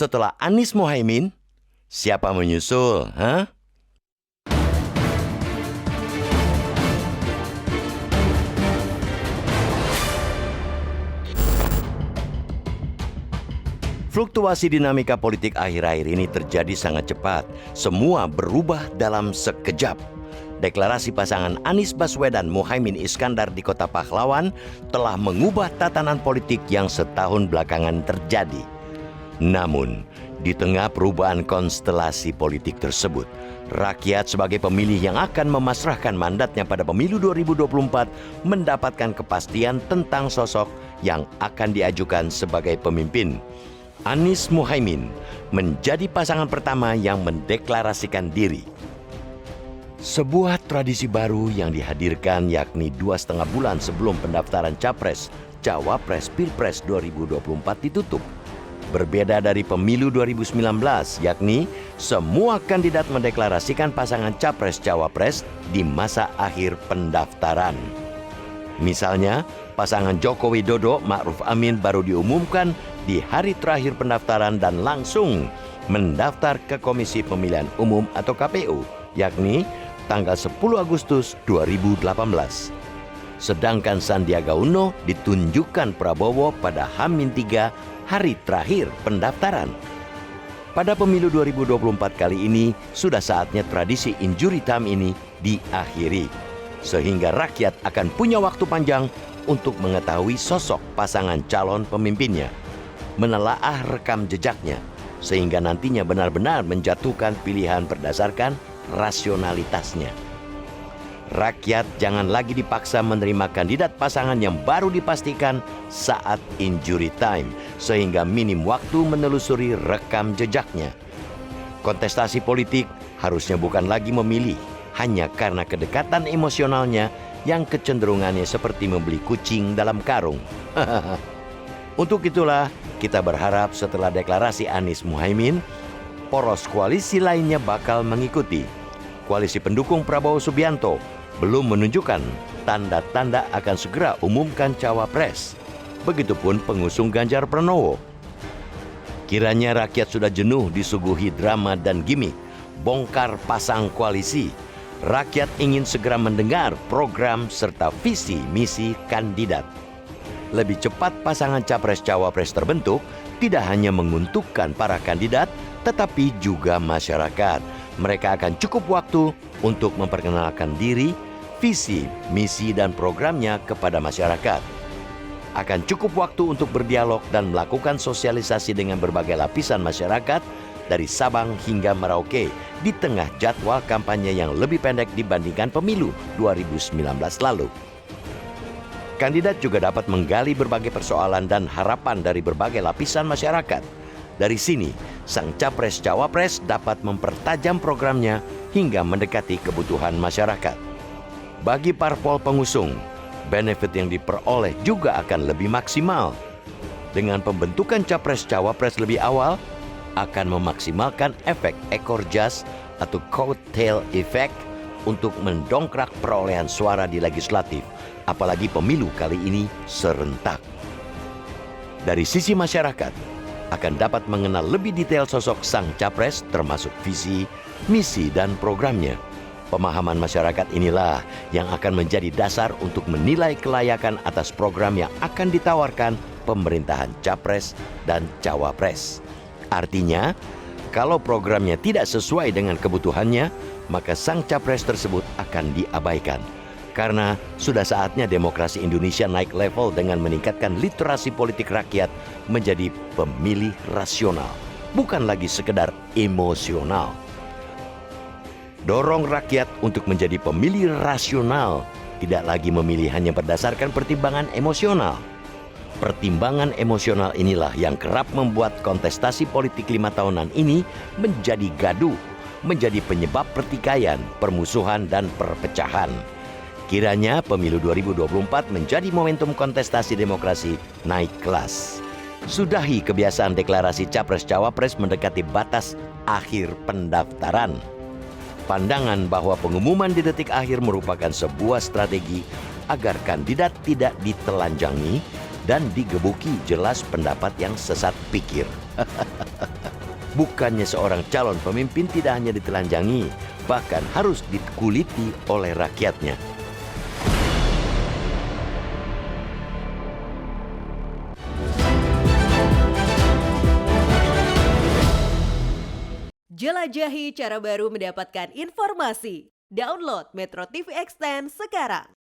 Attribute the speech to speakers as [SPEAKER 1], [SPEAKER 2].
[SPEAKER 1] Setelah Anies Mohaimin, siapa menyusul? Fluktuasi dinamika politik akhir-akhir ini terjadi sangat cepat. Semua berubah dalam sekejap. Deklarasi pasangan Anies Baswedan Muhaimin Iskandar di Kota Pahlawan telah mengubah tatanan politik yang setahun belakangan terjadi. Namun, di tengah perubahan konstelasi politik tersebut, rakyat sebagai pemilih yang akan memasrahkan mandatnya pada pemilu 2024 mendapatkan kepastian tentang sosok yang akan diajukan sebagai pemimpin. Anies Mohaimin menjadi pasangan pertama yang mendeklarasikan diri. Sebuah tradisi baru yang dihadirkan yakni 2,5 bulan sebelum pendaftaran Capres, Cawapres, Pilpres 2024 ditutup. Berbeda dari pemilu 2019, yakni semua kandidat mendeklarasikan pasangan Capres, Cawapres di masa akhir pendaftaran. Misalnya, pasangan Joko Widodo, Ma'ruf Amin baru diumumkan di hari terakhir pendaftaran dan langsung mendaftar ke Komisi Pemilihan Umum atau KPU, yakni tanggal 10 Agustus 2018. Sedangkan Sandiaga Uno ditunjukkan Prabowo pada H-3 hari terakhir pendaftaran. Pada pemilu 2024 kali ini, sudah saatnya tradisi injury time ini diakhiri. Sehingga rakyat akan punya waktu panjang untuk mengetahui sosok pasangan calon pemimpinnya, menelaah rekam jejaknya, sehingga nantinya benar-benar menjatuhkan pilihan berdasarkan rasionalitasnya. Rakyat jangan lagi dipaksa menerima kandidat pasangan yang baru dipastikan saat injury time, sehingga minim waktu menelusuri rekam jejaknya. Kontestasi politik harusnya bukan lagi memilih hanya karena kedekatan emosionalnya yang kecenderungannya seperti membeli kucing dalam karung. Untuk itulah kita berharap setelah deklarasi Anies Mohaimin, poros koalisi lainnya bakal mengikuti. Koalisi pendukung Prabowo Subianto belum menunjukkan tanda-tanda akan segera umumkan cawapres. Begitupun pengusung Ganjar Pranowo. Kiranya rakyat sudah jenuh disuguhi drama dan gimmick, bongkar pasang koalisi. Rakyat ingin segera mendengar program serta visi misi kandidat. Lebih cepat pasangan capres-cawapres terbentuk tidak hanya menguntungkan para kandidat, tetapi juga masyarakat. Mereka akan cukup waktu untuk memperkenalkan diri, visi, misi, dan programnya kepada masyarakat. Akan cukup waktu untuk berdialog dan melakukan sosialisasi dengan berbagai lapisan masyarakat dari Sabang hingga Merauke di tengah jadwal kampanye yang lebih pendek dibandingkan pemilu 2019 lalu. Kandidat juga dapat menggali berbagai persoalan dan harapan dari berbagai lapisan masyarakat. Dari sini, sang capres-cawapres dapat mempertajam programnya hingga mendekati kebutuhan masyarakat. Bagi parpol pengusung, benefit yang diperoleh juga akan lebih maksimal. Dengan pembentukan capres-cawapres lebih awal, akan memaksimalkan efek ekor jas atau coattail effect untuk mendongkrak perolehan suara di legislatif, apalagi pemilu kali ini serentak. Dari sisi masyarakat, akan dapat mengenal lebih detail sosok sang capres termasuk visi, misi, dan programnya. Pemahaman masyarakat inilah yang akan menjadi dasar untuk menilai kelayakan atas program yang akan ditawarkan pemerintahan capres dan cawapres. Artinya, kalau programnya tidak sesuai dengan kebutuhannya, maka sang capres tersebut akan diabaikan. Karena sudah saatnya demokrasi Indonesia naik level dengan meningkatkan literasi politik rakyat menjadi pemilih rasional, bukan lagi sekedar emosional. Dorong rakyat untuk menjadi pemilih rasional, tidak lagi memilih hanya berdasarkan pertimbangan emosional. Pertimbangan emosional inilah yang kerap membuat kontestasi politik 5 tahunan ini menjadi gaduh, menjadi penyebab pertikaian, permusuhan, dan perpecahan. Kiranya pemilu 2024 menjadi momentum kontestasi demokrasi naik kelas. Sudahi kebiasaan deklarasi capres-cawapres mendekati batas akhir pendaftaran. Pandangan bahwa pengumuman di detik akhir merupakan sebuah strategi agar kandidat tidak ditelanjangi dan digebuki jelas pendapat yang sesat pikir. Bukannya seorang calon pemimpin tidak hanya ditelanjangi, bahkan harus dikuliti oleh rakyatnya.
[SPEAKER 2] Jelajahi cara baru mendapatkan informasi. Download Metro TV Extend sekarang.